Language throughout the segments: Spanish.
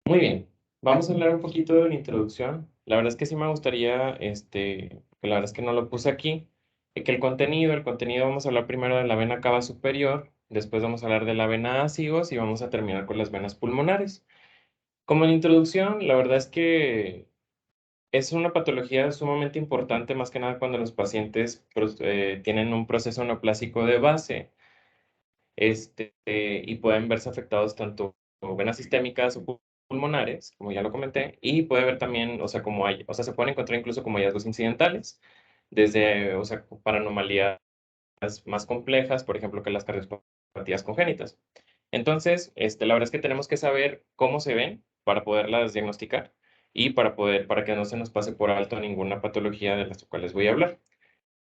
Muy bien, vamos a hablar un poquito de la introducción. La verdad es que sí me gustaría, que la verdad es que no lo puse aquí, que el contenido vamos a hablar primero de la vena cava superior, después vamos a hablar de la vena ácigos y vamos a terminar con las venas pulmonares. Como en introducción, la verdad es que es una patología sumamente importante, más que nada cuando los pacientes tienen un proceso neoplásico de base, y pueden verse afectados tanto como venas sistémicas o pulmonares, como ya lo comenté, y puede haber también, o sea, o sea, se pueden encontrar incluso como hallazgos incidentales, desde, o sea, para anomalías más complejas, por ejemplo, que las cardiopatías congénitas. Entonces, la verdad es que tenemos que saber cómo se ven para poderlas diagnosticar y para que no se nos pase por alto ninguna patología de las cuales voy a hablar.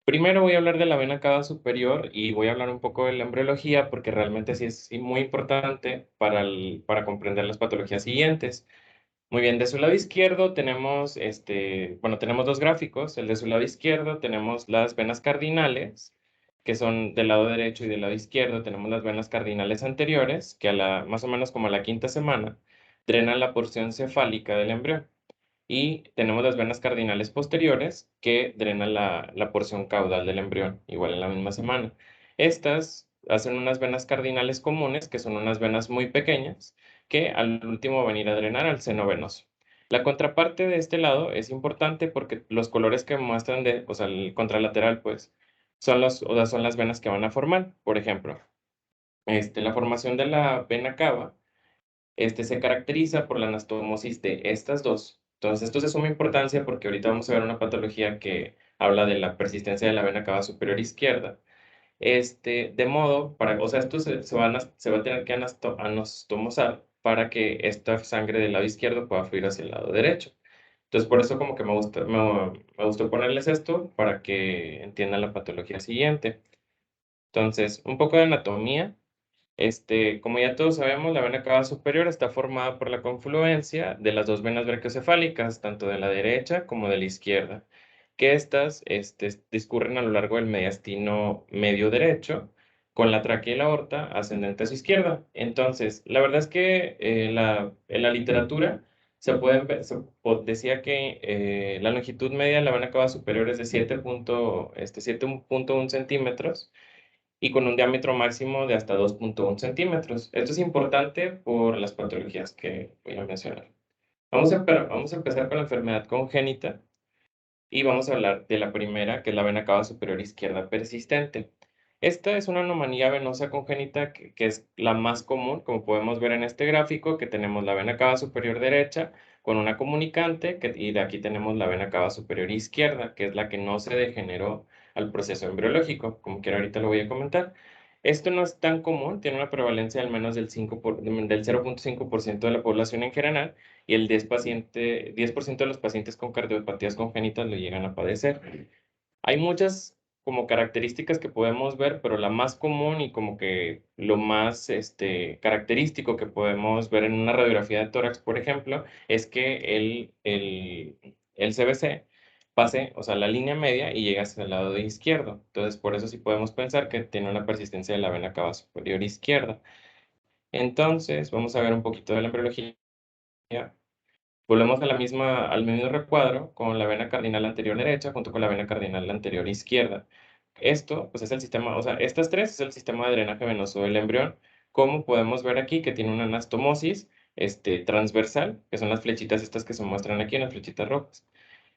Primero voy a hablar de la vena cava superior y voy a hablar un poco de la embriología porque realmente sí es muy importante para comprender las patologías siguientes. Muy bien, de su lado izquierdo tenemos, bueno, tenemos dos gráficos. El de su lado izquierdo tenemos las venas cardinales, que son del lado derecho, y del lado izquierdo tenemos las venas cardinales anteriores, que más o menos como a la quinta semana, drenan la porción cefálica del embrión. Y tenemos las venas cardinales posteriores que drenan la porción caudal del embrión, igual en la misma semana. Estas hacen unas venas cardinales comunes, que son unas venas muy pequeñas, que al último van a ir a drenar al seno venoso. La contraparte de este lado es importante porque los colores que muestran o sea, el contralateral, pues, o sea, son las venas que van a formar. Por ejemplo, la formación de la vena cava se caracteriza por la anastomosis de estas dos. Entonces, esto es de suma importancia porque ahorita vamos a ver una patología que habla de la persistencia de la vena cava superior izquierda. De modo, o sea, esto se va a tener que anastomosar para que esta sangre del lado izquierdo pueda fluir hacia el lado derecho. Entonces, por eso como que me gustó ponerles esto para que entiendan la patología siguiente. Entonces, un poco de anatomía. Como ya todos sabemos, la vena cava superior está formada por la confluencia de las dos venas brachiocefálicas, tanto de la derecha como de la izquierda, que estas discurren a lo largo del mediastino medio derecho, con la tráquea y la aorta ascendente a su izquierda. Entonces, la verdad es que en la literatura decía que la longitud media de la vena cava superior es de 7.1 centímetros y con un diámetro máximo de hasta 2.1 centímetros. Esto es importante por las patologías que voy a mencionar. Vamos a empezar con la enfermedad congénita y vamos a hablar de la primera, que es la vena cava superior izquierda persistente. Esta es una anomalía venosa congénita que es la más común, como podemos ver en este gráfico, que tenemos la vena cava superior derecha con una comunicante, y de aquí tenemos la vena cava superior izquierda, que es la que no se degeneró al proceso embriológico, como quiera ahorita lo voy a comentar. Esto no es tan común, tiene una prevalencia al menos del 0.5% de la población en general, y el 10% de los pacientes con cardiopatías congénitas lo llegan a padecer. Hay muchas como características que podemos ver, pero la más común y como que lo más característico que podemos ver en una radiografía de tórax, por ejemplo, es que el CBC pase, o sea, la línea media y llega hacia el lado izquierdo. Entonces, por eso sí podemos pensar que tiene una persistencia de la vena cava superior izquierda. Entonces, vamos a ver un poquito de la embriología. Volvemos al mismo recuadro con la vena cardinal anterior derecha junto con la vena cardinal anterior izquierda. Esto, pues es el sistema, o sea, estas tres es el sistema de drenaje venoso del embrión. Como podemos ver aquí que tiene una anastomosis, transversal, que son las flechitas estas que se muestran aquí en las flechitas rojas.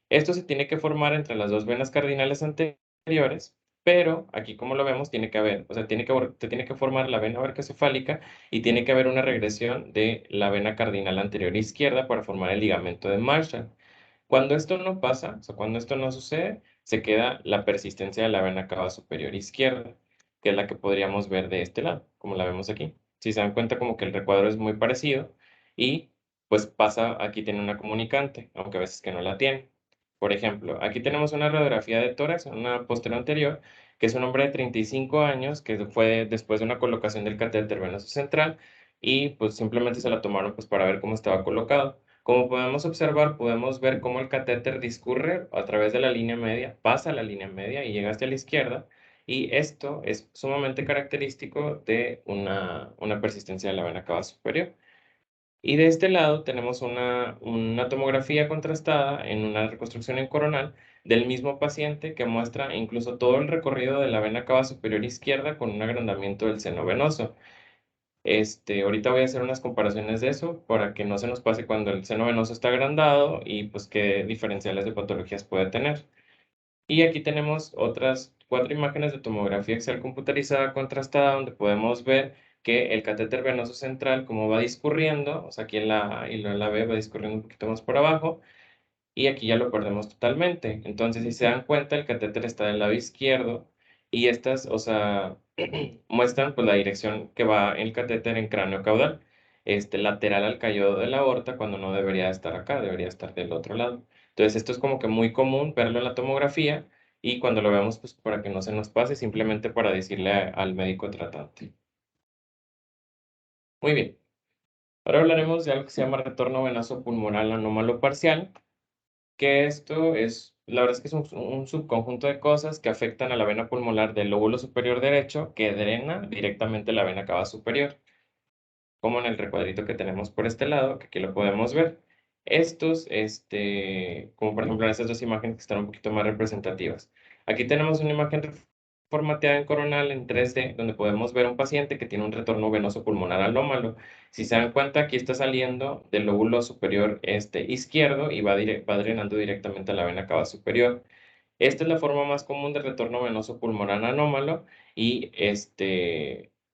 Esto se tiene que formar entre las dos venas cardinales anteriores, pero aquí como lo vemos tiene que haber, o sea, se tiene que formar la vena barcocefálica y tiene que haber una regresión de la vena cardinal anterior izquierda para formar el ligamento de Marshall. Cuando esto no pasa, o sea, cuando esto no sucede, se queda la persistencia de la vena cava superior izquierda, que es la que podríamos ver de este lado, como la vemos aquí. Si se dan cuenta, como que el recuadro es muy parecido y pues pasa, aquí tiene una comunicante, aunque a veces que no la tiene. Por ejemplo, aquí tenemos una radiografía de tórax, una posterior anterior, que es un hombre de 35 años, que fue después de una colocación del catéter venoso central, y pues simplemente se la tomaron pues para ver cómo estaba colocado. Como podemos observar, podemos ver cómo el catéter discurre a través de la línea media, pasa la línea media y llega hasta la izquierda, y esto es sumamente característico de una persistencia de la vena cava superior. Y de este lado tenemos una tomografía contrastada en una reconstrucción en coronal del mismo paciente que muestra incluso todo el recorrido de la vena cava superior izquierda con un agrandamiento del seno venoso. Ahorita voy a hacer unas comparaciones de eso para que no se nos pase cuando el seno venoso está agrandado y pues qué diferenciales de patologías puede tener. Y aquí tenemos otras 4 imágenes de tomografía axial computarizada contrastada donde podemos ver que el catéter venoso central, como va discurriendo, o sea, aquí en la B va discurriendo un poquito más por abajo, y aquí ya lo perdemos totalmente. Entonces, si se dan cuenta, el catéter está del lado izquierdo y estas, o sea, muestran pues la dirección que va el catéter en cráneo caudal, lateral al callodo de la aorta cuando no debería estar acá, debería estar del otro lado. Entonces, esto es como que muy común verlo en la tomografía y cuando lo vemos, pues para que no se nos pase, simplemente para decirle al médico tratante. Muy bien. Ahora hablaremos de algo que se llama retorno venoso pulmonar anómalo parcial, que esto es, la verdad es que es un subconjunto de cosas que afectan a la vena pulmonar del lóbulo superior derecho que drena directamente la vena cava superior, como en el recuadrito que tenemos por este lado, que aquí lo podemos ver. Estos, como por ejemplo en estas dos imágenes que están un poquito más representativas. Aquí tenemos una imagen formateada en coronal en 3D, donde podemos ver a un paciente que tiene un retorno venoso pulmonar anómalo. Si se dan cuenta, aquí está saliendo del lóbulo superior izquierdo y va drenando directamente a la vena cava superior. Esta es la forma más común de retorno venoso pulmonar anómalo y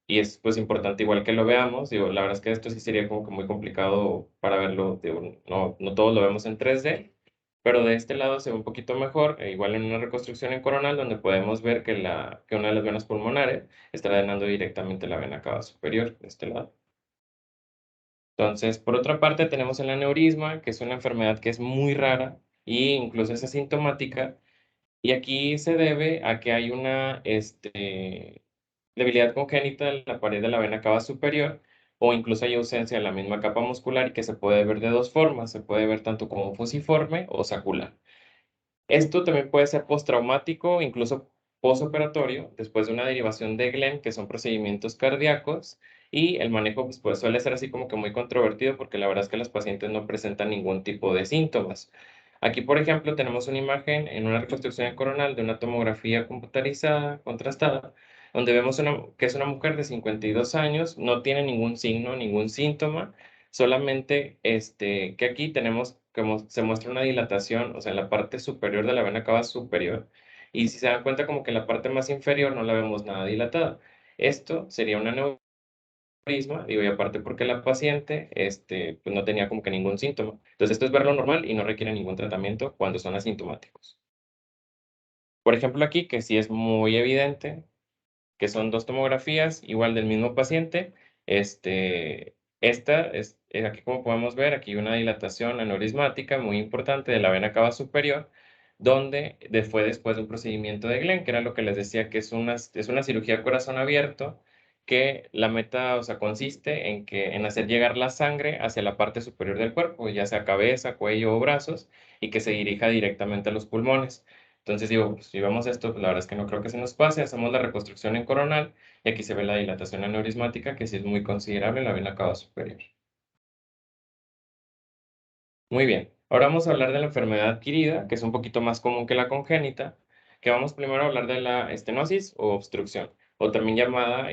y es pues importante igual que lo veamos. Digo, la verdad es que esto sí sería como que muy complicado para verlo. Digo, no todos lo vemos en 3D, pero de este lado se ve un poquito mejor, igual en una reconstrucción en coronal donde podemos ver que una de las venas pulmonares está drenando directamente la vena cava superior de este lado. Entonces, por otra parte, tenemos el aneurisma, que es una enfermedad que es muy rara e incluso es asintomática. Y aquí se debe a que hay una debilidad congénita en la pared de la vena cava superior o incluso hay ausencia de la misma capa muscular y que se puede ver de dos formas. Se puede ver tanto como fusiforme o sacular. Esto también puede ser postraumático, incluso posoperatorio, después de una derivación de Glenn, que son procedimientos cardíacos, y el manejo pues, suele ser así como que muy controvertido porque la verdad es que los pacientes no presentan ningún tipo de síntomas. Aquí, por ejemplo, tenemos una imagen en una reconstrucción coronal de una tomografía computarizada, contrastada, donde vemos que es una mujer de 52 años, no tiene ningún signo, ningún síntoma, solamente que aquí tenemos como se muestra una dilatación, o sea, en la parte superior de la vena cava superior, y si se dan cuenta como que en la parte más inferior no la vemos nada dilatada. Esto sería un aneurisma, digo, y aparte porque la paciente, pues no tenía como que ningún síntoma. Entonces esto es verlo normal y no requiere ningún tratamiento cuando son asintomáticos. Por ejemplo, aquí, que sí es muy evidente, que son dos tomografías, igual del mismo paciente. Esta es, aquí como podemos ver, aquí una dilatación aneurismática muy importante de la vena cava superior, donde fue después de un procedimiento de Glenn, que era lo que les decía que es una cirugía a corazón abierto, que la meta, o sea, consiste en hacer llegar la sangre hacia la parte superior del cuerpo, ya sea cabeza, cuello o brazos, y que se dirija directamente a los pulmones. Entonces digo, pues, si vemos esto, pues, la verdad es que no creo que se nos pase. Hacemos la reconstrucción en coronal y aquí se ve la dilatación aneurismática, que sí es muy considerable en la vena cava superior. Muy bien. Ahora vamos a hablar de la enfermedad adquirida, que es un poquito más común que la congénita, que vamos primero a hablar de la estenosis o obstrucción, o también llamada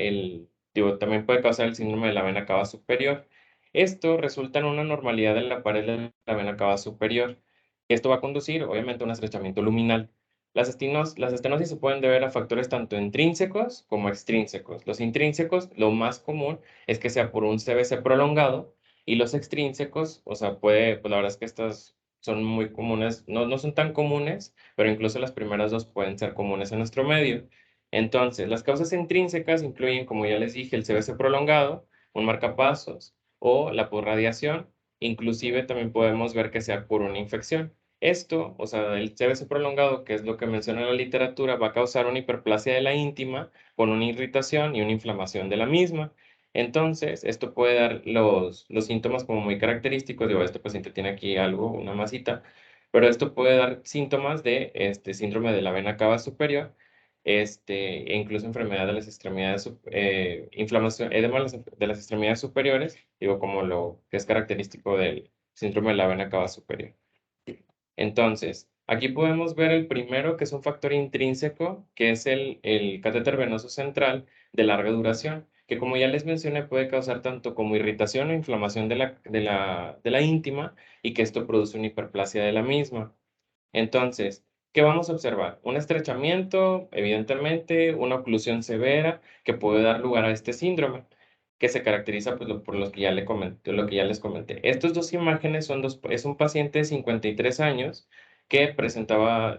también puede causar el síndrome de la vena cava superior. Esto resulta en una normalidad en la pared de la vena cava superior. Esto va a conducir, obviamente, a un estrechamiento luminal. Las estenosis se pueden deber a factores tanto intrínsecos como extrínsecos. Los intrínsecos, lo más común es que sea por un CVC prolongado, y los extrínsecos, o sea, pues la verdad es que estas son muy comunes, no son tan comunes, pero incluso las primeras dos pueden ser comunes en nuestro medio. Entonces, las causas intrínsecas incluyen, como ya les dije, el CVC prolongado, un marcapasos o la posradiación. Inclusive también podemos ver que sea por una infección. Esto, o sea, el CVC prolongado, que es lo que menciona la literatura, va a causar una hiperplasia de la íntima con una irritación y una inflamación de la misma. Entonces, esto puede dar los síntomas como muy característicos. Digo, este paciente tiene aquí algo, una masita, pero esto puede dar síntomas de este síndrome de la vena cava superior, e incluso enfermedad de las extremidades, inflamación, edema de las extremidades superiores, digo, como lo que es característico del síndrome de la vena cava superior. Entonces, aquí podemos ver el primero, que es un factor intrínseco, que es el catéter venoso central de larga duración, que como ya les mencioné, puede causar tanto como irritación o inflamación de la íntima y que esto produce una hiperplasia de la misma. Entonces, ¿qué vamos a observar? Un estrechamiento, evidentemente, una oclusión severa que puede dar lugar a este síndrome, que se caracteriza pues, por lo que ya le comenté, lo que ya les comenté. Estas dos imágenes es un paciente de 53 años que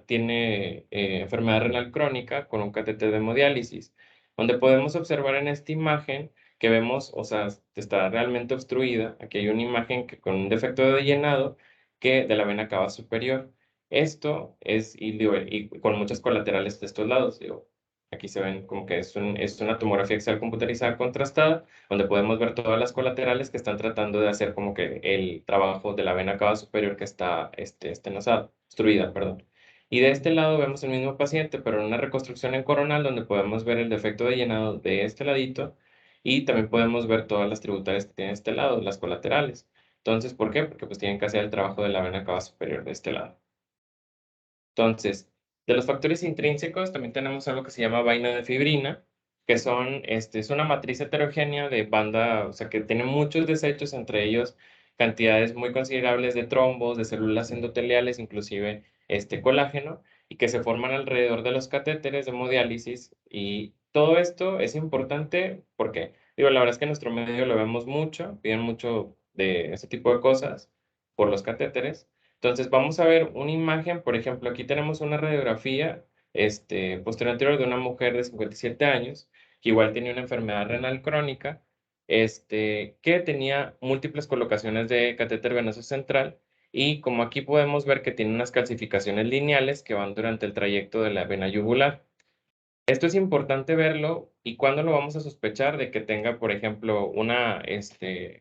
tiene enfermedad renal crónica con un catéter de hemodiálisis, donde podemos observar en esta imagen que vemos, o sea, está realmente obstruida. Aquí hay una imagen con un defecto de llenado de la vena cava superior. Esto es, y con muchas colaterales de estos lados, digo, aquí se ven como que es una tomografía axial computarizada contrastada, donde podemos ver todas las colaterales que están tratando de hacer como que el trabajo de la vena cava superior que está estenosada, obstruida, perdón. Y de este lado vemos el mismo paciente, pero en una reconstrucción en coronal, donde podemos ver el defecto de llenado de este ladito, y también podemos ver todas las tributarias que tiene este lado, las colaterales. Entonces, ¿por qué? Porque pues tienen que hacer el trabajo de la vena cava superior de este lado. Entonces, de los factores intrínsecos también tenemos algo que se llama vaina de fibrina, que es una matriz heterogénea de banda, o sea, que tiene muchos desechos, entre ellos cantidades muy considerables de trombos, de células endoteliales, inclusive colágeno, y que se forman alrededor de los catéteres de hemodiálisis. Y todo esto es importante porque, digo, la verdad es que en nuestro medio lo vemos mucho, piden mucho de ese tipo de cosas por los catéteres. Entonces vamos a ver una imagen, por ejemplo, aquí tenemos una radiografía posterior anterior de una mujer de 57 años, que igual tenía una enfermedad renal crónica, que tenía múltiples colocaciones de catéter venoso central, y como aquí podemos ver que tiene unas calcificaciones lineales que van durante el trayecto de la vena yugular. Esto es importante verlo, y cuando lo vamos a sospechar de que tenga, por ejemplo, una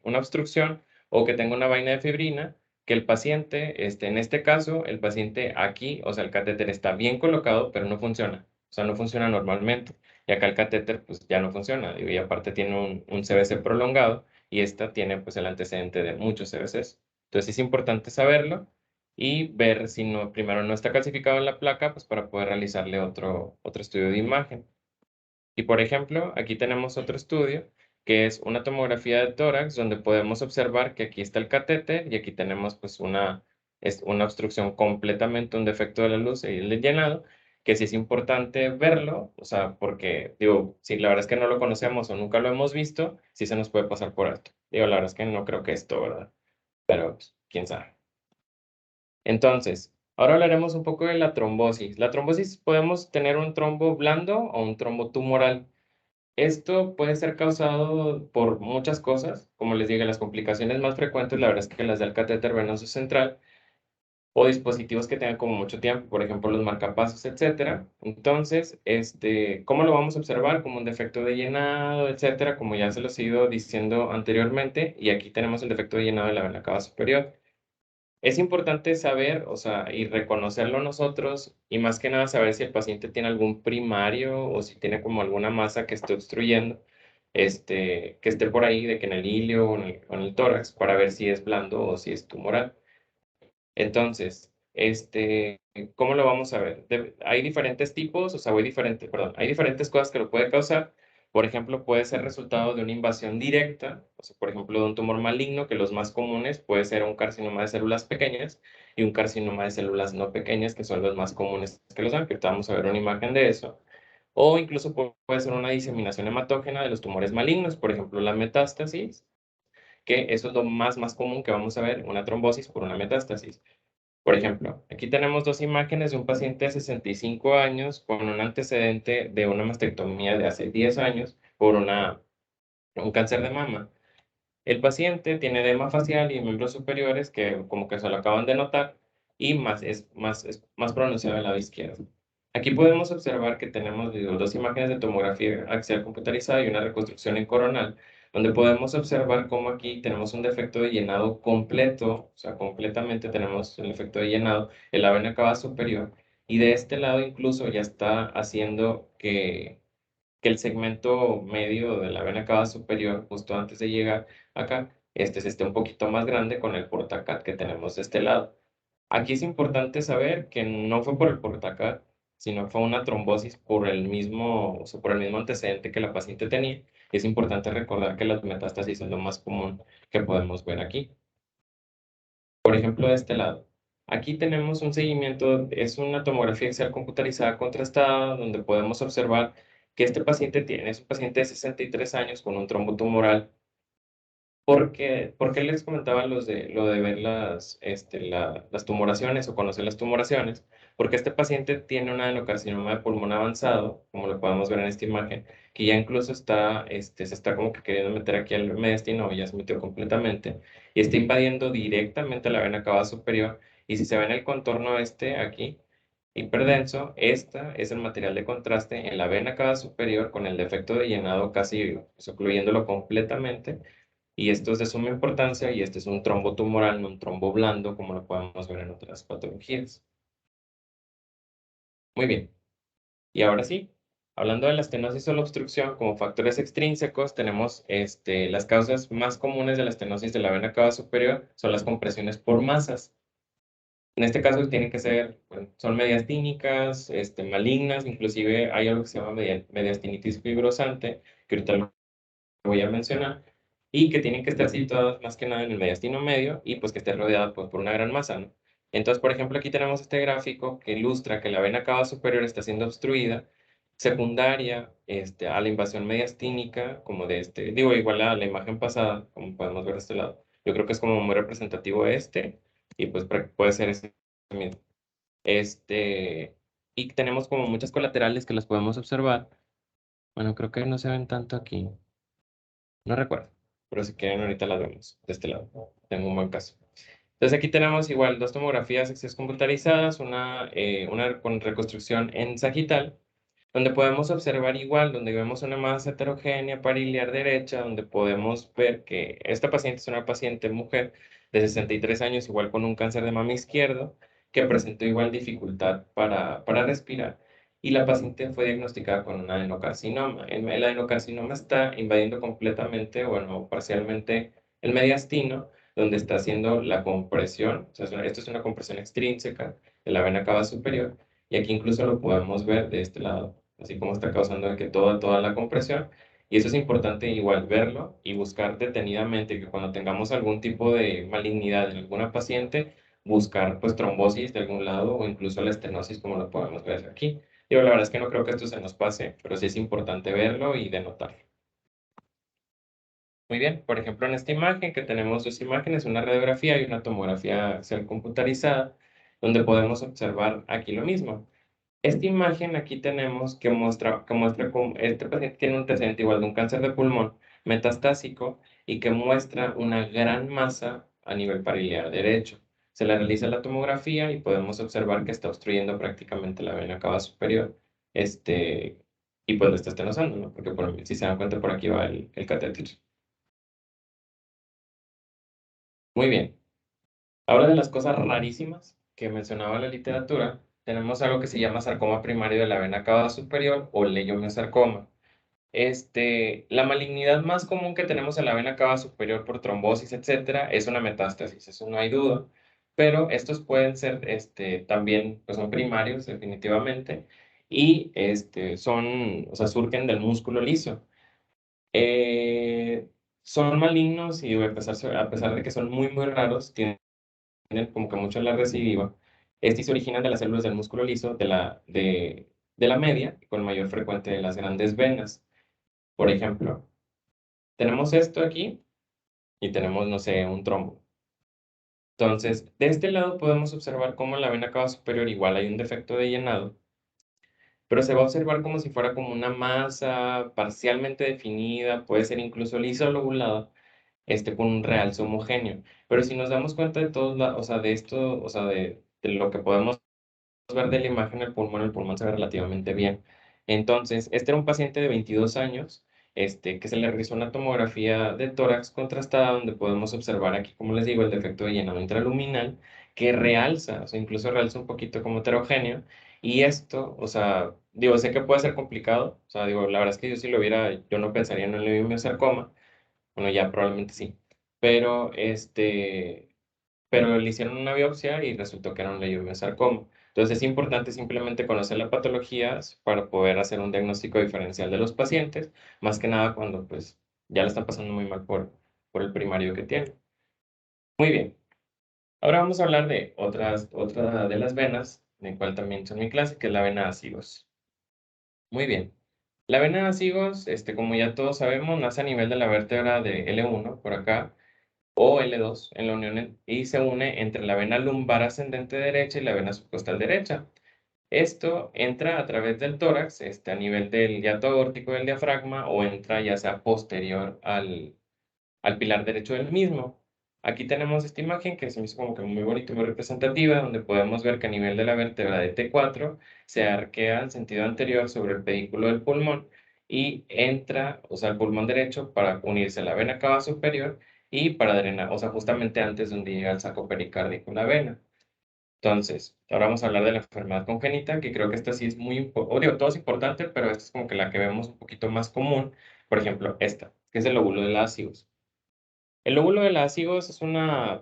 obstrucción o que tenga una vaina de fibrina, que el paciente, en este caso, el paciente aquí, o sea, el catéter está bien colocado, pero no funciona. O sea, no funciona normalmente. Y acá el catéter, pues ya no funciona. Y aparte tiene un CVC prolongado, y esta tiene, pues, el antecedente de muchos CVCs. Entonces es importante saberlo y ver si no, primero no está calcificado en la placa, pues para poder realizarle otro estudio de imagen. Y por ejemplo, aquí tenemos otro estudio que es una tomografía de tórax, donde podemos observar que aquí está el catéter y aquí tenemos pues una obstrucción completamente, un defecto de la luz y el llenado, que sí es importante verlo, o sea, porque digo, si la verdad es que no lo conocemos o nunca lo hemos visto, sí se nos puede pasar por alto. Digo, la verdad es que no creo que esto, ¿verdad? Pero pues, quién sabe. Entonces, ahora hablaremos un poco de la trombosis. La trombosis, podemos tener un trombo blando o un trombo tumoral. Esto puede ser causado por muchas cosas. Como les dije, las complicaciones más frecuentes, la verdad es que las del catéter venoso central o dispositivos que tengan como mucho tiempo, por ejemplo, los marcapasos, etcétera. Entonces, ¿cómo lo vamos a observar? Como un defecto de llenado, etcétera, como ya se los he ido diciendo anteriormente. Y aquí tenemos el defecto de llenado de la vena cava superior. Es importante saber, o sea, y reconocerlo nosotros, y más que nada saber si el paciente tiene algún primario o si tiene como alguna masa que esté obstruyendo, que esté por ahí, de que en el ilio o en el tórax, para ver si es blando o si es tumoral. Entonces, ¿cómo lo vamos a ver? Hay diferentes tipos, o sea, perdón, hay diferentes cosas que lo puede causar. Por ejemplo, puede ser resultado de una invasión directa, o sea, por ejemplo, de un tumor maligno, que los más comunes puede ser un carcinoma de células pequeñas y un carcinoma de células no pequeñas, que son los más comunes que los dan, que ahorita vamos a ver una imagen de eso. O incluso puede ser una diseminación hematógena de los tumores malignos, por ejemplo, la metástasis, que eso es lo más común que vamos a ver, una trombosis por una metástasis. Por ejemplo, aquí tenemos dos imágenes de un paciente de 65 años con un antecedente de una mastectomía de hace 10 años por un cáncer de mama. El paciente tiene edema facial y miembros superiores que como que se lo acaban de notar, y es más pronunciado el lado izquierdo. Aquí podemos observar que tenemos, digo, dos imágenes de tomografía axial computarizada y una reconstrucción en coronal, donde podemos observar cómo aquí tenemos un defecto de llenado completo, o sea, completamente tenemos el defecto de llenado en la vena cava superior, y de este lado incluso ya está haciendo que el segmento medio de la vena cava superior, justo antes de llegar acá, se esté un poquito más grande con el portacat que tenemos de este lado. Aquí es importante saber que no fue por el portacat, sino fue una trombosis por el mismo, o sea, por el mismo antecedente que la paciente tenía. Y es importante recordar que las metástasis es lo más común que podemos ver aquí. Por ejemplo, de este lado. Aquí tenemos un seguimiento, es una tomografía axial computarizada contrastada, donde podemos observar que este paciente es un paciente de 63 años con un trombo tumoral. ¿Por qué les comentaba lo de ver las tumoraciones o conocer las tumoraciones? Porque este paciente tiene un adenocarcinoma de pulmón avanzado, como lo podemos ver en esta imagen, que ya incluso se está como que queriendo meter aquí al mediastino, o ya se metió completamente, y está invadiendo directamente la vena cava superior. Y si se ve en el contorno aquí, hiperdenso, esta es el material de contraste en la vena cava superior con el defecto de llenado casi ocluyéndolo completamente, y esto es de suma importancia y este es un trombo tumoral, no un trombo blando, como lo podemos ver en otras patologías. Muy bien. Y ahora sí, hablando de la estenosis o la obstrucción, como factores extrínsecos, tenemos las causas más comunes de la estenosis de la vena cava superior son las compresiones por masas. En este caso tienen que ser, bueno, son mediastínicas, malignas, inclusive hay algo que se llama mediastinitis fibrosante, que ahorita lo voy a mencionar, y que tienen que estar situadas más que nada en el mediastino medio y pues que esté rodeada pues, por una gran masa, ¿no? Entonces, por ejemplo, aquí tenemos este gráfico que ilustra que la vena cava superior está siendo obstruida, secundaria a la invasión mediastínica, como de digo, igual a la imagen pasada, como podemos ver de este lado. Yo creo que es como muy representativo y pues puede ser ese mismo. Y tenemos como muchas colaterales que las podemos observar. Bueno, creo que no se ven tanto aquí. No recuerdo, pero si quieren ahorita las vemos de este lado. Tengo un buen caso. Entonces aquí tenemos igual dos tomografías axiales computarizadas, una con reconstrucción en sagital, donde podemos observar igual, donde vemos una masa heterogénea pariliar derecha, donde podemos ver que esta paciente es una paciente mujer de 63 años, igual con un cáncer de mama izquierdo, que presentó igual dificultad para respirar. Y la paciente fue diagnosticada con un adenocarcinoma. El adenocarcinoma está invadiendo completamente, bueno, parcialmente el mediastino, donde está haciendo la compresión, o sea, esto es una compresión extrínseca de la vena cava superior, y aquí incluso lo podemos ver de este lado, así como está causando que toda la compresión. Y eso es importante igual verlo y buscar detenidamente que cuando tengamos algún tipo de malignidad en alguna paciente, buscar pues trombosis de algún lado o incluso la estenosis como lo podemos ver aquí. Yo la verdad es que no creo que esto se nos pase, pero sí es importante verlo y denotarlo. Muy bien, por ejemplo, en esta imagen que tenemos dos imágenes, una radiografía y una tomografía axial computarizada, donde podemos observar aquí lo mismo. Esta imagen aquí tenemos que muestra cómo este paciente tiene un antecedente igual de un cáncer de pulmón metastásico y que muestra una gran masa a nivel pariliar derecho. Se le realiza la tomografía y podemos observar que está obstruyendo prácticamente la vena cava superior, y pues lo está estenosando, ¿no? Porque si se dan cuenta por aquí va el catéter. Muy bien. Ahora de las cosas rarísimas que mencionaba la literatura, tenemos algo que se llama sarcoma primario de la vena cava superior o leiomiosarcoma. La malignidad más común que tenemos en la vena cava superior por trombosis, etcétera, es una metástasis, eso no hay duda. Pero estos pueden ser, también, pues son primarios, definitivamente, y o sea, surgen del músculo liso. Eh, Son malignos y a pesar de que son muy, muy raros, tienen como que mucho en la recidiva. Se originan de las células del músculo liso de la media, con mayor frecuencia de las grandes venas. Por ejemplo, tenemos esto aquí y tenemos, no sé, un trombo. Entonces, de este lado podemos observar cómo en la vena cava superior igual hay un defecto de llenado, pero se va a observar como si fuera como una masa parcialmente definida, puede ser incluso lisa o lobulada, con un realce homogéneo. Pero si nos damos cuenta de todos, o sea, de esto, o sea, de lo que podemos ver de la imagen, el pulmón se ve relativamente bien. Entonces, este era un paciente de 22 años que se le realizó una tomografía de tórax contrastada donde podemos observar aquí, como les digo, el defecto de llenado intraluminal que realza, o sea, incluso realza un poquito como heterogéneo. Y esto, o sea, digo, sé que puede ser complicado, o sea, digo, la verdad es que yo si lo viera, yo no pensaría en un leiomyosarcoma, bueno, ya probablemente sí, pero pero le hicieron una biopsia y resultó que era un leiomyosarcoma. Entonces es importante simplemente conocer la patología para poder hacer un diagnóstico diferencial de los pacientes, más que nada cuando pues ya le están pasando muy mal por el primario que tiene. Muy bien, ahora vamos a hablar de otra de las venas, de cual también son mi clase, que es la vena acigos. Muy bien. La vena acigos, como ya todos sabemos, nace a nivel de la vértebra de L1 por acá o L2 en la unión y se une entre la vena lumbar ascendente derecha y la vena subcostal derecha. Esto entra a través del tórax, a nivel del hiato aórtico del diafragma o entra ya sea posterior al pilar derecho del mismo. Aquí tenemos esta imagen que se me hizo como que muy bonita y muy representativa, donde podemos ver que a nivel de la vértebra de T4 se arquea en sentido anterior sobre el pedículo del pulmón y entra, o sea, al pulmón derecho para unirse a la vena cava superior y para drenar, o sea, justamente antes donde llega el saco pericárdico la vena. Entonces, ahora vamos a hablar de la enfermedad congénita, que creo que esta sí es muy importante, digo, todo es importante, pero esta es como que la que vemos un poquito más común. Por ejemplo, esta, que es el lóbulo de Lacigos. El lóbulo de las higos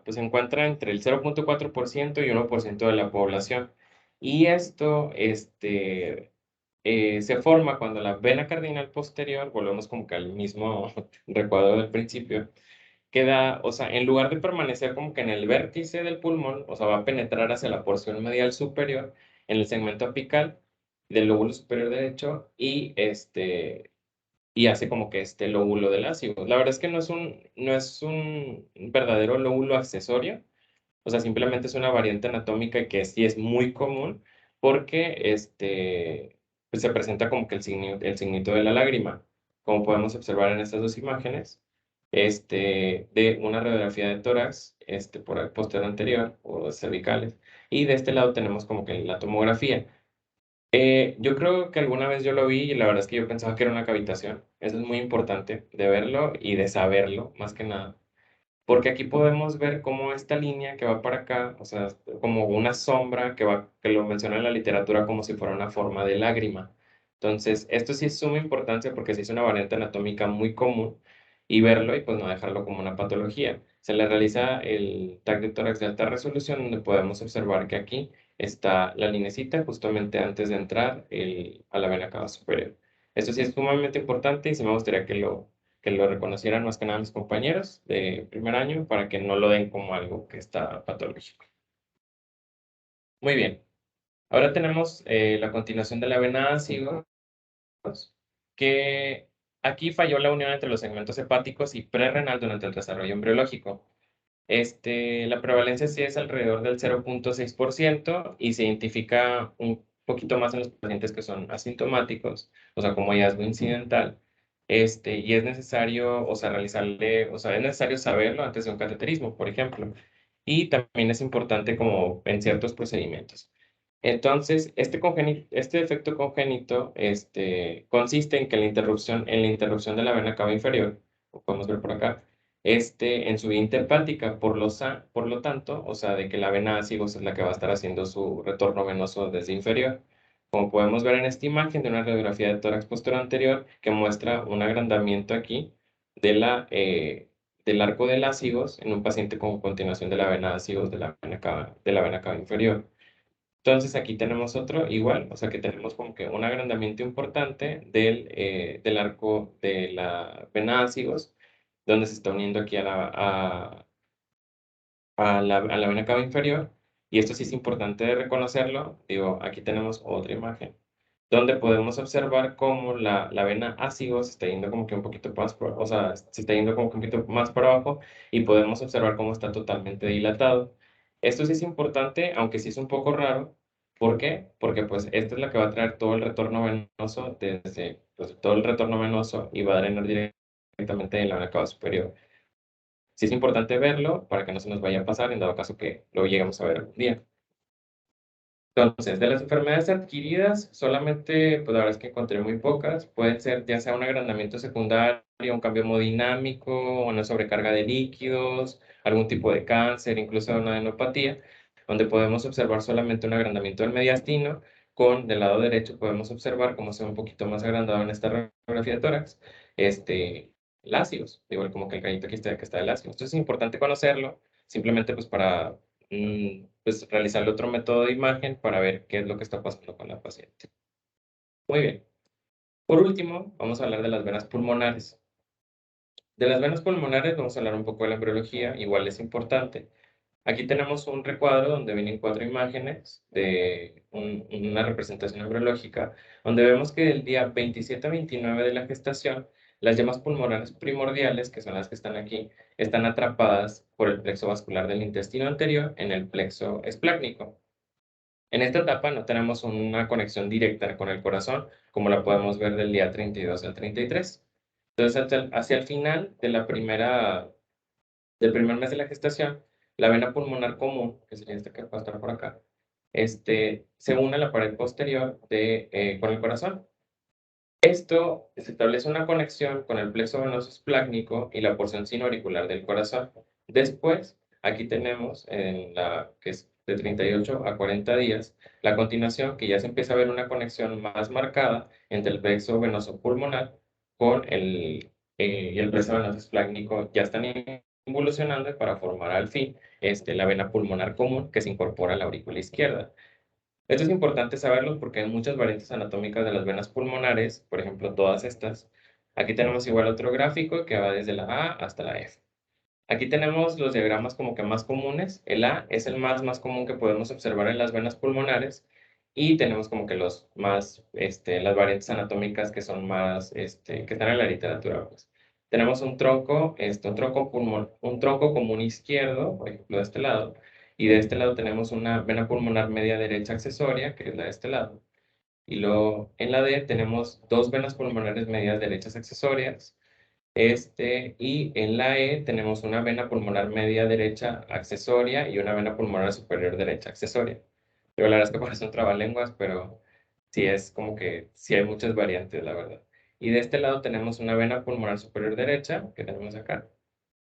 pues se encuentra entre el 0,4% y 1% de la población. Y esto, se forma cuando la vena cardinal posterior, volvemos como que al mismo recuadro del principio, queda, o sea, en lugar de permanecer como que en el vértice del pulmón, o sea, va a penetrar hacia la porción medial superior, en el segmento apical del lóbulo superior derecho y hace como que este lóbulo del ácido. La verdad es que no es un verdadero lóbulo accesorio, o sea, simplemente es una variante anatómica que sí es muy común porque pues se presenta como que el signito de la lágrima, como podemos observar en estas dos imágenes, de una radiografía de tórax, por el posterior anterior o cervicales, y de este lado tenemos como que la tomografía. Yo creo que alguna vez yo lo vi y la verdad es que yo pensaba que era una cavitación. Eso es muy importante de verlo y de saberlo, más que nada. Porque aquí podemos ver cómo esta línea que va para acá, o sea, como una sombra que lo menciona en la literatura como si fuera una forma de lágrima. Entonces, esto sí es suma importancia porque sí es una variante anatómica muy común y verlo y pues no dejarlo como una patología. Se le realiza el TAC de tórax de alta resolución donde podemos observar que aquí está la linecita justamente antes de entrar a la vena cava superior. Esto sí es sumamente importante y sí me gustaría que lo reconocieran más que nada mis compañeros de primer año para que no lo den como algo que está patológico. Muy bien, ahora tenemos la continuación de la vena ácido, que aquí falló la unión entre los segmentos hepáticos y prerrenal durante el desarrollo embriológico. La prevalencia sí es alrededor del 0,6% y se identifica un poquito más en los pacientes que son asintomáticos, o sea, como hallazgo incidental. Y es necesario, o sea, es necesario saberlo antes de un cateterismo, por ejemplo. Y también es importante como en ciertos procedimientos. Entonces, este defecto congénito, consiste en que en la interrupción de la vena cava inferior, lo podemos ver por acá, en su vía interpática, por lo tanto, o sea, de que la vena ácigos es la que va a estar haciendo su retorno venoso desde inferior. Como podemos ver en esta imagen de una radiografía de tórax posterior anterior que muestra un agrandamiento aquí de del arco del ácigos en un paciente con continuación de la vena ácigos de la vena cava inferior. Entonces aquí tenemos otro igual, o sea que tenemos como que un agrandamiento importante del arco de la vena ácigos, donde se está uniendo aquí a la vena cava inferior. Y esto sí es importante de reconocerlo. Digo, aquí tenemos otra imagen, donde podemos observar cómo la vena ácigos se está yendo como que un poquito más, o sea, se está yendo como que un poquito más para abajo y podemos observar cómo está totalmente dilatado. Esto sí es importante, aunque sí es un poco raro. ¿Por qué? Porque pues esta es la que va a traer todo el retorno venoso pues, todo el retorno venoso y va a drenar directamente de la vena cava superior. Sí es importante verlo para que no se nos vaya a pasar en dado caso que lo lleguemos a ver algún día. Entonces, de las enfermedades adquiridas, solamente, pues la verdad es que encontré muy pocas. Pueden ser ya sea un agrandamiento secundario, un cambio hemodinámico, una sobrecarga de líquidos, algún tipo de cáncer, incluso una adenopatía, donde podemos observar solamente un agrandamiento del mediastino. Del lado derecho podemos observar cómo se ve un poquito más agrandado en esta radiografía de tórax, lacios, igual como que el cañito aquí está, que está de lacio. Entonces es importante conocerlo, simplemente pues para pues realizar otro método de imagen para ver qué es lo que está pasando con la paciente. Muy bien. Por último, vamos a hablar de las venas pulmonares. De las venas pulmonares vamos a hablar un poco de la embriología, igual es importante. Aquí tenemos un recuadro donde vienen 4 imágenes de una representación embriológica, donde vemos que del día 27 a 29 de la gestación, las yemas pulmonares primordiales, que son las que están aquí, están atrapadas por el plexo vascular del intestino anterior en el plexo esplácnico. En esta etapa no tenemos una conexión directa con el corazón, como la podemos ver del día 32 al 33. Entonces, hacia el final de del primer mes de la gestación, la vena pulmonar común, que sería esta que va a estar por acá, se une a la pared posterior con el corazón. Esto se establece una conexión con el plexo venoso esplácnico y la porción sinoauricular del corazón. Después, aquí tenemos que es de 38 a 40 días, la continuación que ya se empieza a ver una conexión más marcada entre el plexo venoso pulmonar con y el plexo venoso esplácnico ya están involucionando para formar al fin la vena pulmonar común que se incorpora a la aurícula izquierda. Esto es importante saberlo porque hay muchas variantes anatómicas de las venas pulmonares, por ejemplo, todas estas. Aquí tenemos igual otro gráfico que va desde la A hasta la F. Aquí tenemos los diagramas como que más comunes. El A es el más común que podemos observar en las venas pulmonares y tenemos como que las variantes anatómicas que son que están en la literatura, pues. Tenemos un tronco común izquierdo, por ejemplo, de este lado, y de este lado tenemos una vena pulmonar media derecha accesoria, que es la de este lado. Y luego en la D tenemos dos venas pulmonares medias derechas accesorias, y en la E tenemos una vena pulmonar media derecha accesoria y una vena pulmonar superior derecha accesoria. Pero la verdad es que parece un trabalenguas, pero sí es como que sí hay muchas variantes, la verdad. Y de este lado tenemos una vena pulmonar superior derecha, que tenemos acá,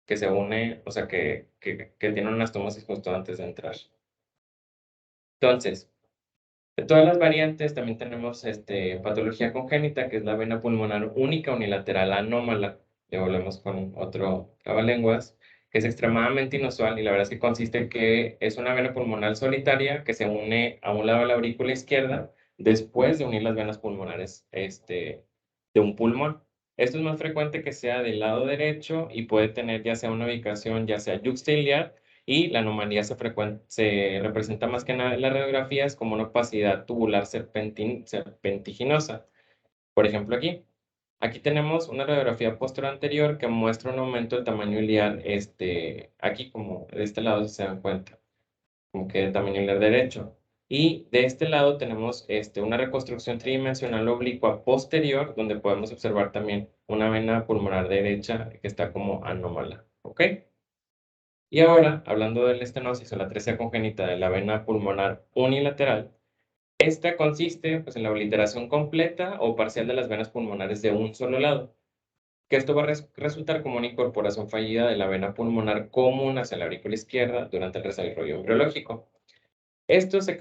que se une, o sea, que tiene una anastomosis justo antes de entrar. Entonces, de todas las variantes, también tenemos patología congénita, que es la vena pulmonar única unilateral anómala. Le volvemos con otro trabalenguas, que es extremadamente inusual y la verdad es que consiste en que es una vena pulmonar solitaria que se une a un lado de la aurícula izquierda después de unir las venas pulmonares de un pulmón. Esto es más frecuente que sea del lado derecho y puede tener ya sea una ubicación, ya sea yuxtiliar, y la anomalía se representa más que nada en las radiografías como una opacidad tubular serpentiginosa. Por ejemplo, aquí. Aquí tenemos una radiografía posterior anterior que muestra un aumento del tamaño iliar, aquí como de este lado si se dan cuenta, como que el tamaño iliar derecho. Y de este lado tenemos una reconstrucción tridimensional oblicua posterior, donde podemos observar también una vena pulmonar derecha que está como anómala. ¿Ok? Y ahora, hablando de la estenosis o la atresia congénita de la vena pulmonar unilateral, esta consiste pues, en la obliteración completa o parcial de las venas pulmonares de un solo lado, que esto va a resultar como una incorporación fallida de la vena pulmonar común hacia la aurícula izquierda durante el desarrollo embriológico. Esto se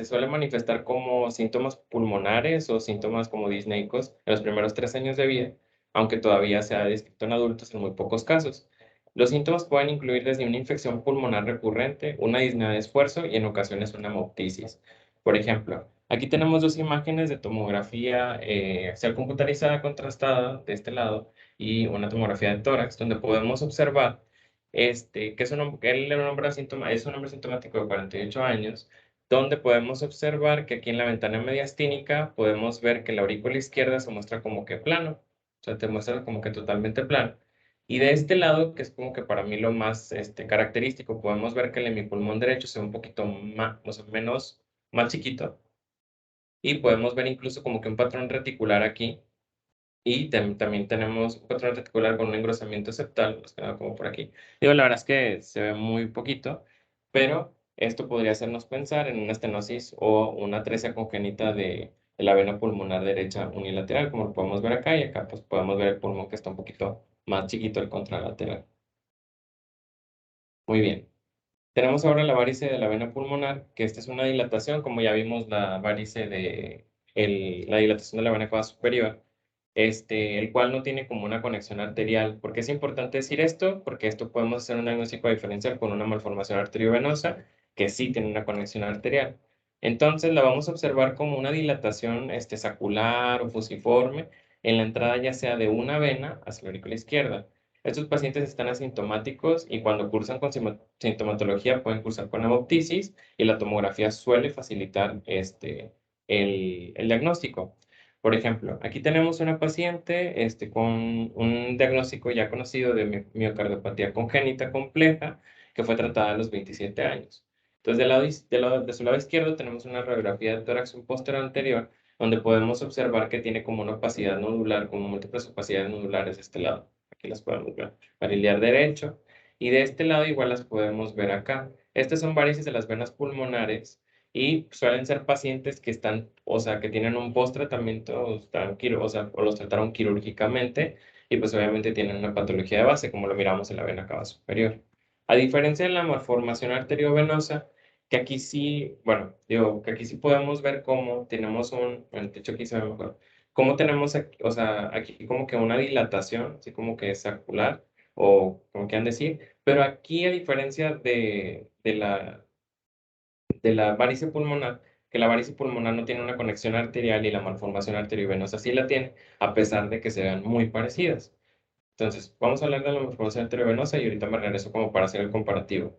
suele manifestar como síntomas pulmonares o síntomas como disneicos en los primeros 3 años de vida, aunque todavía se ha descrito en adultos en muy pocos casos. Los síntomas pueden incluir desde una infección pulmonar recurrente, una disnea de esfuerzo y en ocasiones una hemoptisis. Por ejemplo, aquí tenemos dos imágenes de tomografía axial computarizada contrastada de este lado y una tomografía de tórax, donde podemos observar que él era un hombre es un hombre sintomático de 48 años, donde podemos observar que aquí en la ventana mediastínica podemos ver que la aurícula izquierda se muestra como que plano, o sea, te muestra como que totalmente plano. Y de este lado, que es como que para mí lo más característico, podemos ver que el hemipulmón derecho se ve un poquito más, o sea, más chiquito. Y podemos ver incluso como que un patrón reticular aquí, y también tenemos un patrón reticular con un engrosamiento septal, más que nada como por aquí. Digo, la verdad es que se ve muy poquito, pero Esto podría hacernos pensar en una estenosis o una atresia congénita de la vena pulmonar derecha unilateral, como lo podemos ver acá, y acá pues podemos ver el pulmón que está un poquito más chiquito el contralateral. Muy bien. Tenemos ahora la varice de la vena pulmonar, que esta es una dilatación, como ya vimos la varice de la dilatación de la vena cava superior, el cual no tiene como una conexión arterial. ¿Por qué es importante decir esto? Porque esto podemos hacer un diagnóstico diferencial con una malformación arteriovenosa que sí tiene una conexión arterial. Entonces la vamos a observar como una dilatación sacular o fusiforme en la entrada ya sea de una vena hacia la aurícula izquierda. Estos pacientes están asintomáticos y cuando cursan con sintomatología pueden cursar con hemoptisis y la tomografía suele facilitar el diagnóstico. Por ejemplo, aquí tenemos una paciente con un diagnóstico ya conocido de miocardiopatía congénita compleja que fue tratada a los 27 años. Entonces, de su lado izquierdo tenemos una radiografía de tórax posterior anterior donde podemos observar que tiene como una opacidad nodular, como múltiples opacidades nodulares de este lado. Aquí las podemos ver. Para iliar derecho. Y de este lado igual las podemos ver acá. Estas son varices de las venas pulmonares y suelen ser pacientes que están, o sea, que tienen un post-tratamiento, o sea, o los trataron quirúrgicamente y pues obviamente tienen una patología de base, como lo miramos en la vena cava superior. A diferencia de la malformación arteriovenosa, que aquí sí, bueno, digo, que aquí sí podemos ver cómo tenemos bueno, de hecho aquí se ve mejor, cómo tenemos aquí, o sea, aquí como que una dilatación, así como que es circular, o como quieran decir, pero aquí a diferencia de la varice pulmonar, que la varice pulmonar no tiene una conexión arterial y la malformación arteriovenosa sí la tiene, a pesar de que se vean muy parecidas. Entonces, vamos a hablar de la malformación arteriovenosa y ahorita me regreso como para hacer el comparativo.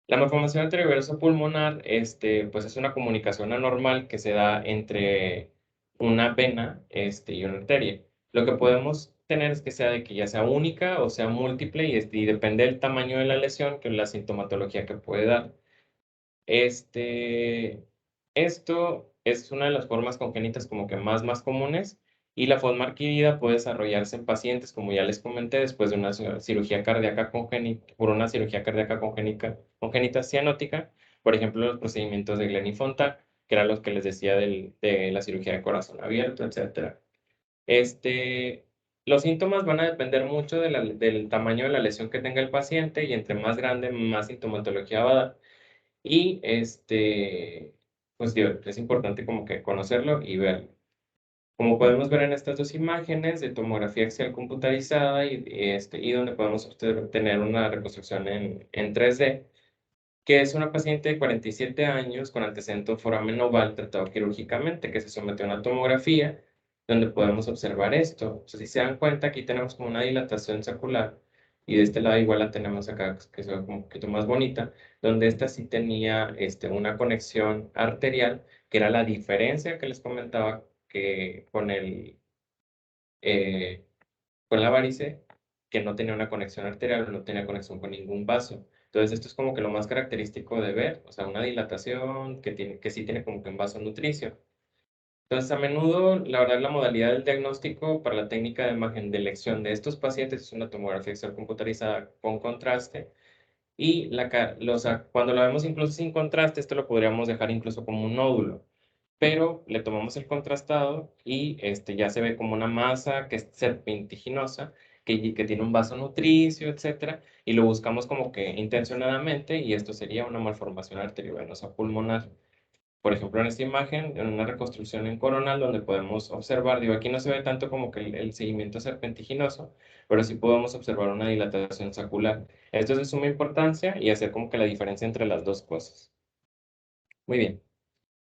La malformación arteriovenosa pulmonar, pues es una comunicación anormal que se da entre una vena, y una arteria. Lo que podemos tener es que sea de que ya sea única o sea múltiple y depende del tamaño de la lesión, que es la sintomatología que puede dar. Este, Esto es una de las formas congénitas como que más comunes y la forma adquirida puede desarrollarse en pacientes, como ya les comenté, después de una cirugía cardíaca congénita, por una cirugía cardíaca congénita cianótica, por ejemplo, los procedimientos de Glenn y Fontan, que eran los que les decía de la cirugía de corazón abierto, etcétera. Este, los síntomas van a depender mucho del tamaño de la lesión que tenga el paciente y entre más grande, más sintomatología va a dar. Y pues digo, es importante como que conocerlo y verlo. Como podemos ver en estas dos imágenes de tomografía axial computarizada y donde podemos obtener una reconstrucción en 3D, que es una paciente de 47 años con antecedente de foramen oval tratado quirúrgicamente, que se sometió a una tomografía, donde podemos observar esto. O sea, si se dan cuenta, aquí tenemos como una dilatación sacular, y de este lado igual la tenemos acá, que se ve como un poquito más bonita, donde esta sí tenía una conexión arterial, que era la diferencia que les comentaba que eh, con la varice, que no tenía una conexión arterial, no tenía conexión con ningún vaso. Entonces, esto es como que lo más característico de ver, o sea, una dilatación que sí tiene como que un vaso nutricio. Entonces, a menudo, la verdad, la modalidad del diagnóstico para la técnica de imagen de elección de estos pacientes es una tomografía axial computarizada con contraste. Y o sea, cuando lo vemos incluso sin contraste, esto lo podríamos dejar incluso como un nódulo, pero le tomamos el contrastado y ya se ve como una masa que es serpentiginosa, que tiene un vaso nutricio, etcétera, y lo buscamos como que intencionadamente, y esto sería una malformación arteriovenosa pulmonar. Por ejemplo, en esta imagen, en una reconstrucción en coronal, donde podemos observar, digo, aquí no se ve tanto como que el seguimiento serpentiginoso, pero sí podemos observar una dilatación sacular. Esto es de suma importancia y hacer como que la diferencia entre las dos cosas. Muy bien.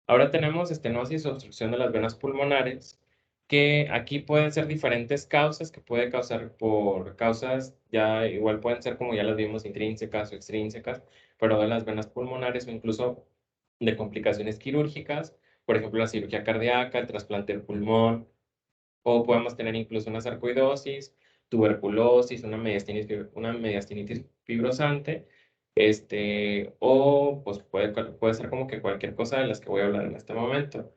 Ahora tenemos estenosis o obstrucción de las venas pulmonares, que aquí pueden ser diferentes causas que puede causar por causas, ya igual pueden ser como ya las vimos, intrínsecas o extrínsecas, pero de las venas pulmonares o incluso de complicaciones quirúrgicas, por ejemplo la cirugía cardíaca, el trasplante del pulmón, o podemos tener incluso una sarcoidosis, tuberculosis, una mediastinitis fibrosante, o pues puede ser como que cualquier cosa de las que voy a hablar en este momento.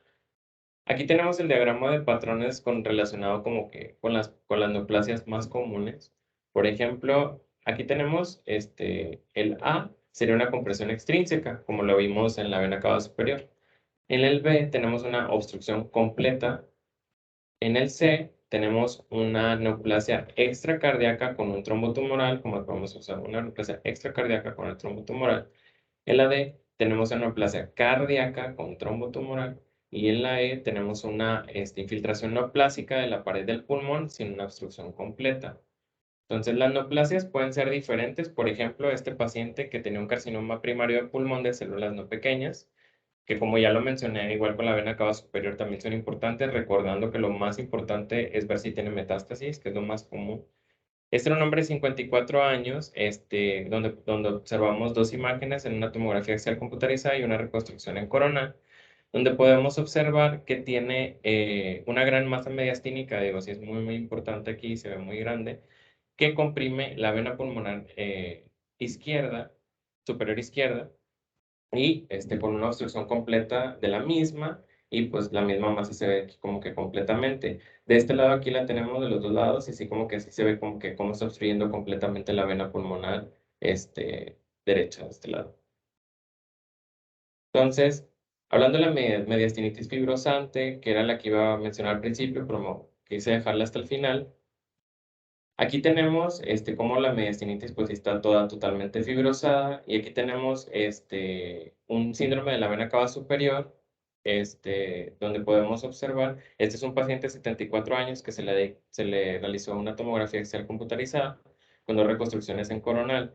Aquí tenemos el diagrama de patrones relacionado como que con las neoplasias más comunes. Por ejemplo, aquí tenemos el A, sería una compresión extrínseca, como lo vimos en la vena cava superior. En el B tenemos una obstrucción completa. En el C tenemos una neoplasia extracardíaca con un trombo tumoral, como podemos usar una neoplasia extracardíaca con el trombo tumoral. En la D tenemos una neoplasia cardíaca con trombo tumoral. Y en la E tenemos una infiltración neoplásica de la pared del pulmón sin una obstrucción completa. Entonces, las neoplasias pueden ser diferentes. Por ejemplo, este paciente que tenía un carcinoma primario de pulmón de células no pequeñas, que como ya lo mencioné, igual con la vena cava superior también son importantes, recordando que lo más importante es ver si tiene metástasis, que es lo más común. Este era un hombre de 54 años, donde observamos dos imágenes en una tomografía axial computarizada y una reconstrucción en corona, donde podemos observar que tiene una gran masa mediastínica, digo, sí es muy, muy importante aquí, se ve muy grande, que comprime la vena pulmonar izquierda, superior izquierda, y con una obstrucción completa de la misma, y pues la misma masa se ve aquí como que completamente. De este lado aquí la tenemos de los dos lados, y sí como que así se ve como que cómo está obstruyendo completamente la vena pulmonar derecha de este lado. Entonces, hablando de la mediastinitis fibrosante, que era la que iba a mencionar al principio, pero quise dejarla hasta el final. Aquí tenemos cómo la mediastinitis pues está toda totalmente fibrosada, y aquí tenemos un síndrome de la vena cava superior, donde podemos observar, este es un paciente de 74 años que se le realizó una tomografía axial computarizada con dos reconstrucciones en coronal.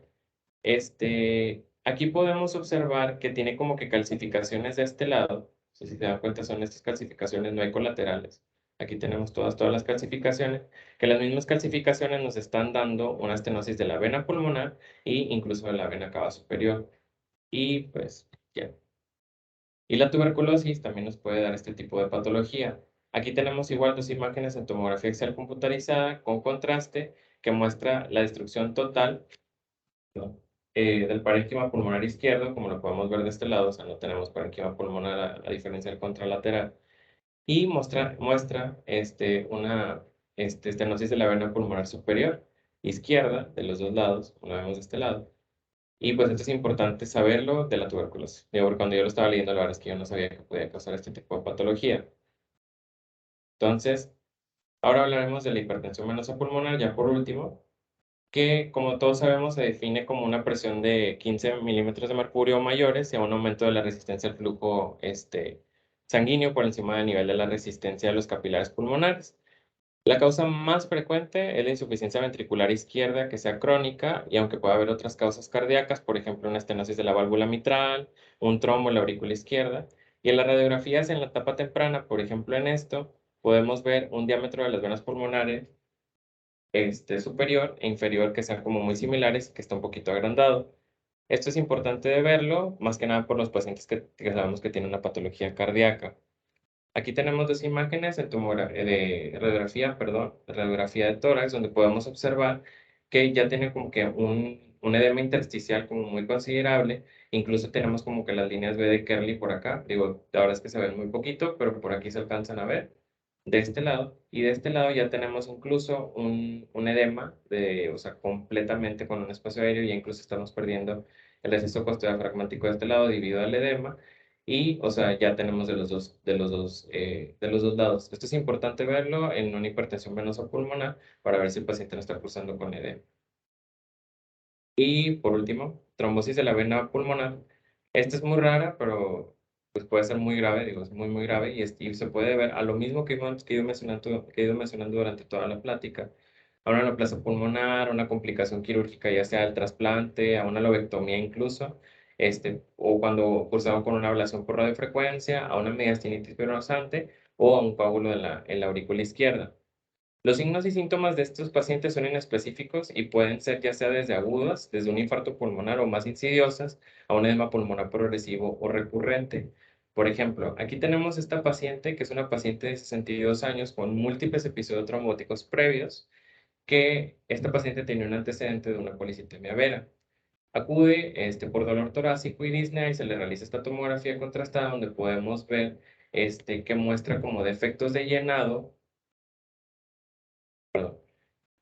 Aquí podemos observar que tiene como que calcificaciones de este lado. No sé si se dan cuenta, son estas calcificaciones, no hay colaterales. Aquí tenemos todas las calcificaciones, que las mismas calcificaciones nos están dando una estenosis de la vena pulmonar e incluso de la vena cava superior. Y pues ya. Y la tuberculosis también nos puede dar este tipo de patología. Aquí tenemos igual dos imágenes en tomografía axial computarizada con contraste que muestra la destrucción total, ¿no? Del parénquima pulmonar izquierdo, como lo podemos ver de este lado, o sea, no tenemos parénquima pulmonar a diferencia del contralateral, y muestra una estenosis de la vena pulmonar superior izquierda de los dos lados, como lo vemos de este lado. Y pues esto es importante saberlo de la tuberculosis. Digo, porque cuando yo lo estaba leyendo, la verdad es que yo no sabía que podía causar este tipo de patología. Entonces, ahora hablaremos de la hipertensión venosa pulmonar, ya por último, que como todos sabemos se define como una presión de 15 milímetros de mercurio o mayores y a un aumento de la resistencia al flujo sanguíneo por encima del nivel de la resistencia de los capilares pulmonares. La causa más frecuente es la insuficiencia ventricular izquierda que sea crónica, y aunque pueda haber otras causas cardíacas, por ejemplo una estenosis de la válvula mitral, un trombo en la aurícula izquierda, y en las radiografías en la etapa temprana, por ejemplo en esto, podemos ver un diámetro de las venas pulmonares superior e inferior que sean como muy similares, que está un poquito agrandado. Esto es importante de verlo, más que nada por los pacientes que sabemos que tienen una patología cardíaca. Aquí tenemos dos imágenes de radiografía, perdón, radiografía de tórax, donde podemos observar que ya tiene como que un edema intersticial como muy considerable. Incluso tenemos como que las líneas B de Kerley por acá. Digo, la verdad es que se ven muy poquito, pero por aquí se alcanzan a ver de este lado. Y de este lado ya tenemos incluso un edema, o sea, completamente con un espacio aéreo, y incluso estamos perdiendo el exceso costodiafragmático de este lado debido al edema. Y, o sea, ya tenemos de los dos lados. Esto es importante verlo en una hipertensión venosa pulmonar para ver si el paciente no está cursando con edema. Y por último, trombosis de la vena pulmonar. Esta es muy rara, pero pues puede ser muy grave, digo, es muy, muy grave, y se puede ver a lo mismo que he ido mencionando durante toda la plática, a una neoplasia pulmonar, a una complicación quirúrgica, ya sea el trasplante, a una lobectomía incluso, o cuando cursamos con una ablación por radiofrecuencia, a una mediastinitis verosante o a un coágulo en la aurícula izquierda. Los signos y síntomas de estos pacientes son inespecíficos y pueden ser ya sea desde agudas, desde un infarto pulmonar, o más insidiosas, a un edema pulmonar progresivo o recurrente. Por ejemplo, aquí tenemos esta paciente que es una paciente de 62 años con múltiples episodios trombóticos previos, que esta paciente tenía un antecedente de una policitemia vera. Acude por dolor torácico y disnea y se le realiza esta tomografía contrastada donde podemos ver que muestra como defectos de llenado,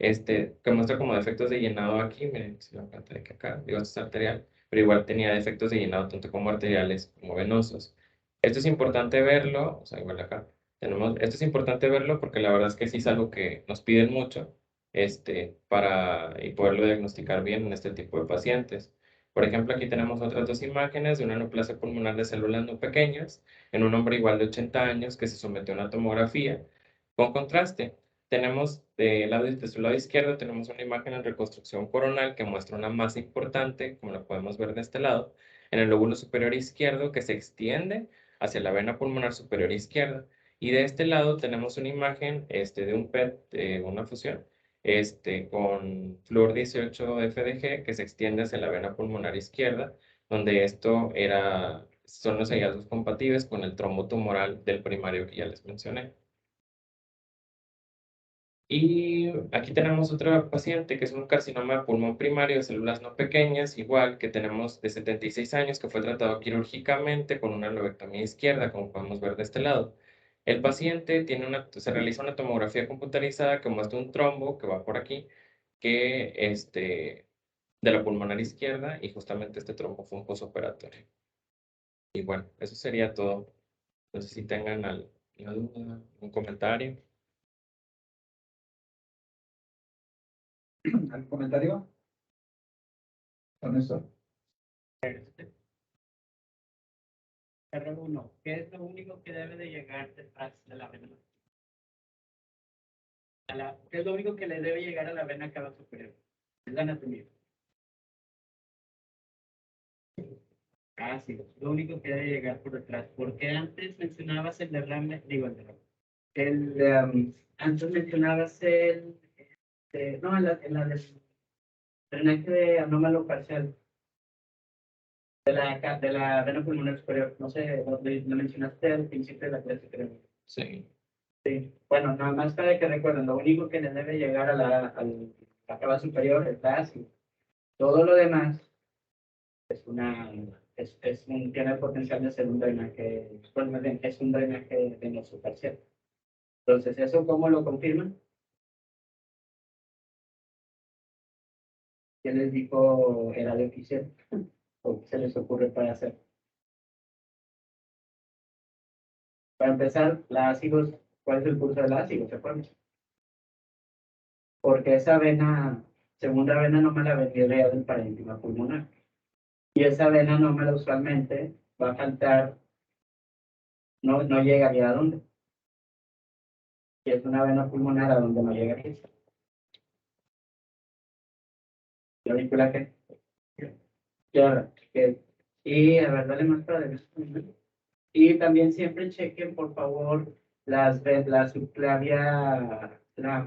que muestra como defectos de llenado aquí, miren, si la pantalla que acá, digo, esto es arterial, pero igual tenía defectos de llenado tanto como arteriales como venosos. Esto es importante verlo, o sea, igual acá esto es importante verlo porque la verdad es que sí es algo que nos piden mucho, y poderlo diagnosticar bien en este tipo de pacientes. Por ejemplo, aquí tenemos otras dos imágenes de una neoplasia pulmonar de células no pequeñas en un hombre igual de 80 años que se sometió a una tomografía con contraste. Tenemos de su lado izquierdo, tenemos una imagen en reconstrucción coronal que muestra una masa importante, como la podemos ver de este lado, en el lóbulo superior izquierdo que se extiende hacia la vena pulmonar superior izquierda. Y de este lado tenemos una imagen de un PET, una fusión, con flúor 18 FDG que se extiende hacia la vena pulmonar izquierda, donde son los hallazgos compatibles con el trombo tumoral del primario que ya les mencioné. Y aquí tenemos otra paciente que es un carcinoma de pulmón primario de células no pequeñas, igual que tenemos de 76 años que fue tratado quirúrgicamente con una lobectomía izquierda, como podemos ver de este lado. El paciente se realiza una tomografía computarizada que muestra un trombo que va por aquí, de la pulmonar izquierda, y justamente este trombo fue un posoperatorio. Y bueno, eso sería todo. No sé si tengan alguna duda, un comentario. ¿Algún comentario con eso? R1, ¿qué es lo único que debe de llegar detrás de la vena? ¿Qué es lo único que le debe llegar a la vena cava superior? Es la anatomía. Sí, lo único que debe llegar por detrás. Porque antes mencionabas el derrame, digo el derrame. Antes mencionabas no, la del drenaje de anómalo parcial de la vena pulmonar superior. No sé, lo mencionaste al principio de la clase, creo. Sí. Sí. Bueno, nada más para que recuerden, lo único que le debe llegar a la cava superior es la ácido. Todo lo demás tiene el potencial de ser un drenaje, bueno, más bien, es un drenaje venoso parcial. Entonces, ¿eso cómo lo confirman? ¿Qué les dijo el oficial? ¿O qué se les ocurre para hacer? Para empezar, la ácido, ¿cuál es el curso del ácido? ¿Se acuerdan? Porque esa vena, segunda vena anómala vendría del parénquima pulmonar. Y esa vena anómala usualmente va a faltar, no llegaría a dónde. Y es una vena pulmonar a donde no llegaría. ¿La aurícula qué? Claro. Y a ver, dale más para adelante. Y también siempre chequen, por favor, la subclavia, la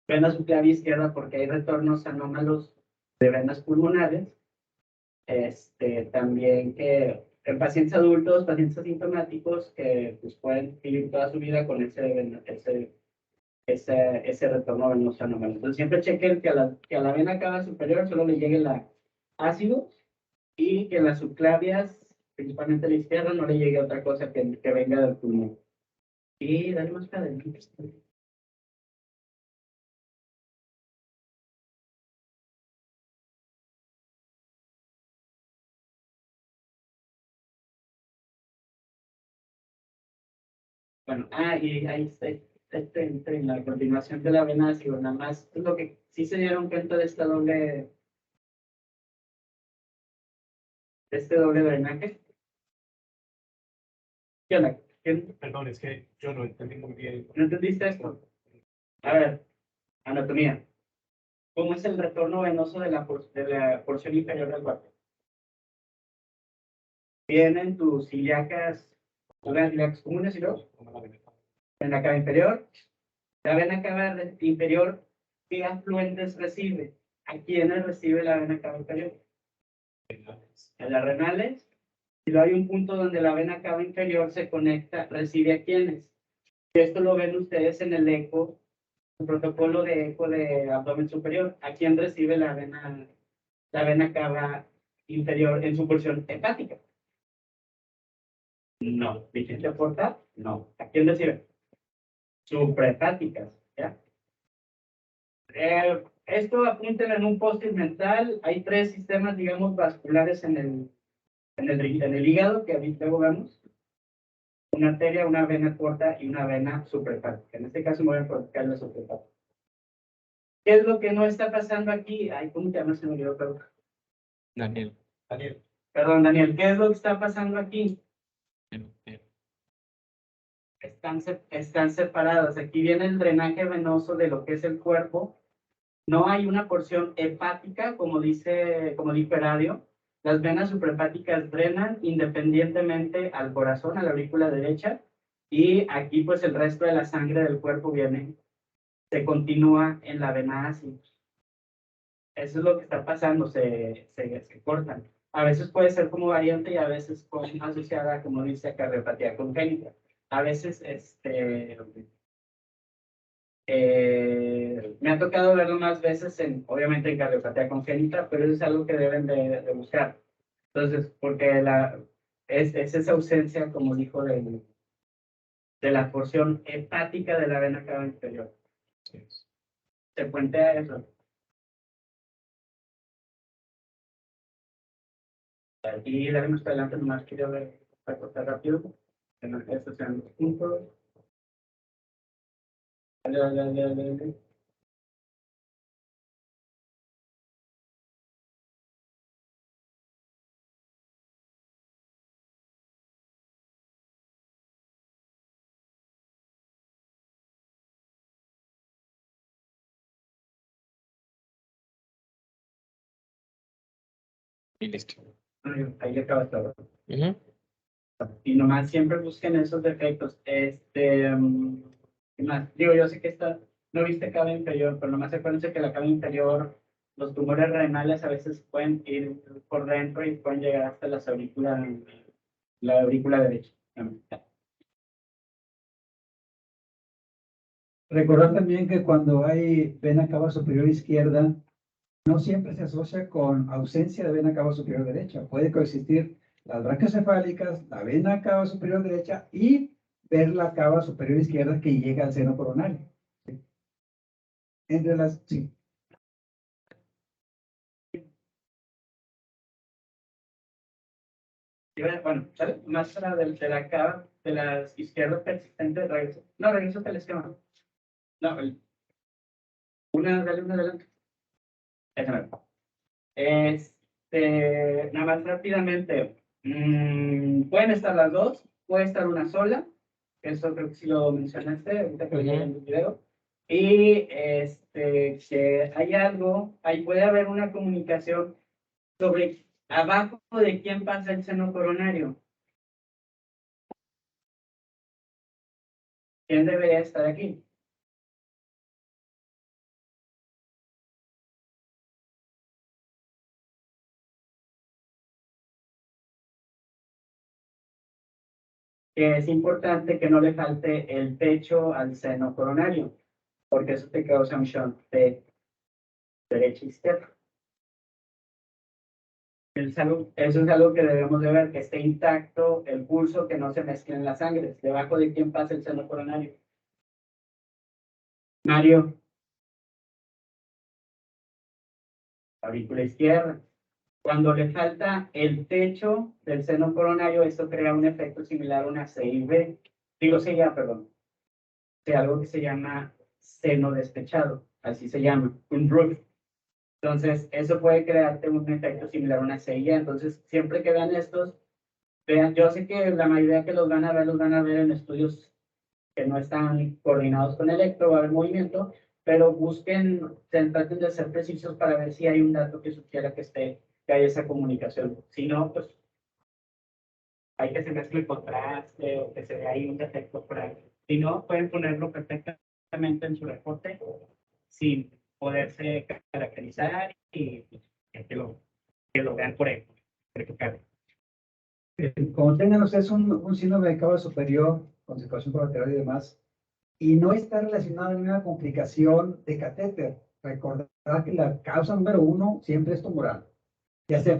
vena subclavia izquierda, porque hay retornos anómalos de venas pulmonares. También que en pacientes adultos, pacientes asintomáticos, que pues, pueden vivir toda su vida con ese retorno venoso anómalo. Entonces, siempre chequen que a la vena cava superior solo le llegue la ácido y que las subclavias, principalmente a la izquierda, no le llegue otra cosa que venga del pulmón. Y dale más para adelante. Bueno, y ahí está, en la continuación de la vena ácido, nada más, es lo que sí se dieron cuenta de este doble drenaje. ¿Qué onda? Perdón, es que yo no entendí muy bien. ¿No entendiste esto? A ver, anatomía. ¿Cómo es el retorno venoso de la porción inferior del cuerpo? Vienen tus ilíacas comunes y luego en la cava inferior. La vena cava inferior, ¿qué afluentes recibe? ¿A quiénes recibe la vena cava inferior? A las renales. Y luego hay un punto donde la vena cava inferior se conecta, recibe a quiénes. Esto lo ven ustedes en el eco, el protocolo de eco de abdomen superior. ¿A quién recibe la vena cava inferior en su porción hepática? No. ¿Vigente portal? No. ¿A quién recibe? Suprahepáticas, ¿ya? Esto apúntenlo en un post-it mental. Hay 3 sistemas, digamos, vasculares en el hígado que ahorita luego vemos. Una arteria, una vena corta y una vena suprahepática. En este caso me voy a enfocar en la suprahepática. ¿Qué es lo que no está pasando aquí? Ay, ¿cómo te llamas? Se me olvidó, perdón. Daniel. Perdón, Daniel, ¿qué es lo que está pasando aquí? Están separados. Aquí viene el drenaje venoso de lo que es el cuerpo. No hay una porción hepática, como dijo Heradio. Las venas suprahepáticas drenan independientemente al corazón, a la aurícula derecha, y aquí pues el resto de la sangre del cuerpo se continúa en la vena ácida. Eso es lo que está pasando, se cortan. A veces puede ser como variante y a veces asociada, como dice, a cardiopatía congénita. A veces, me ha tocado verlo más veces, obviamente en cardiopatía congénita, pero eso es algo que deben de buscar. Entonces, porque es esa ausencia, como dijo, de la porción hepática de la vena cava inferior. Se puentea eso. Y la vemos para adelante, nomás quiero ver, para cortar rápido. En estos sean los puntos. Dale. Y listo. Ahí acaba todo. Ujú. Y nomás siempre busquen esos defectos. ¿Qué más? Digo, yo sé que no viste cava inferior, pero nomás acuérdense que la cava inferior, los tumores renales a veces pueden ir por dentro y pueden llegar hasta la aurícula derecha. Recordar también que cuando hay vena cava superior izquierda, no siempre se asocia con ausencia de vena cava superior derecha. Puede coexistir las brachiocefálicas, la vena cava superior derecha y ver la cava superior izquierda que llega al seno coronario. Entre las, sí. Bueno, ¿sale? Más para de la cava, de las izquierdas persistentes, regreso al esquema. No, dale una adelante. Déjame. Nada más rápidamente. Pueden estar las dos, puede estar una sola. Eso creo que sí lo mencionaste, ahorita que veía en el video. Y que hay algo, ahí puede haber una comunicación sobre abajo de quién pasa el seno coronario. ¿Quién debería estar aquí? Que es importante que no le falte el pecho al seno coronario, porque eso te causa un shunt de derecha a izquierda. Eso es algo que debemos de ver, que esté intacto el pulso, que no se mezclen las sangres. Debajo de quién pasa el seno coronario. Mario. Aurícula izquierda. Cuando le falta el techo del seno coronario, esto crea un efecto similar a una CIV. Digo CIA, perdón. De algo que se llama seno despechado. Así se llama. Un roof. Entonces, eso puede crearte un efecto similar a una CIA. Entonces, siempre que vean estos, vean, yo sé que la mayoría que los van a ver en estudios que no están coordinados con electro, va a haber movimiento, pero traten de ser precisos para ver si hay un dato que sugiera que hay esa comunicación. Si no, pues hay que se mezcle el contraste o que se vea ahí un defecto por ahí. Si no, pueden ponerlo perfectamente en su reporte sin poderse caracterizar y que lo vean por ahí. Como tengan ustedes un síndrome de cava superior, con situación colateral y demás, y no está relacionado a ninguna complicación de catéter, recordar que la causa número 1 siempre es tumoral, ya sea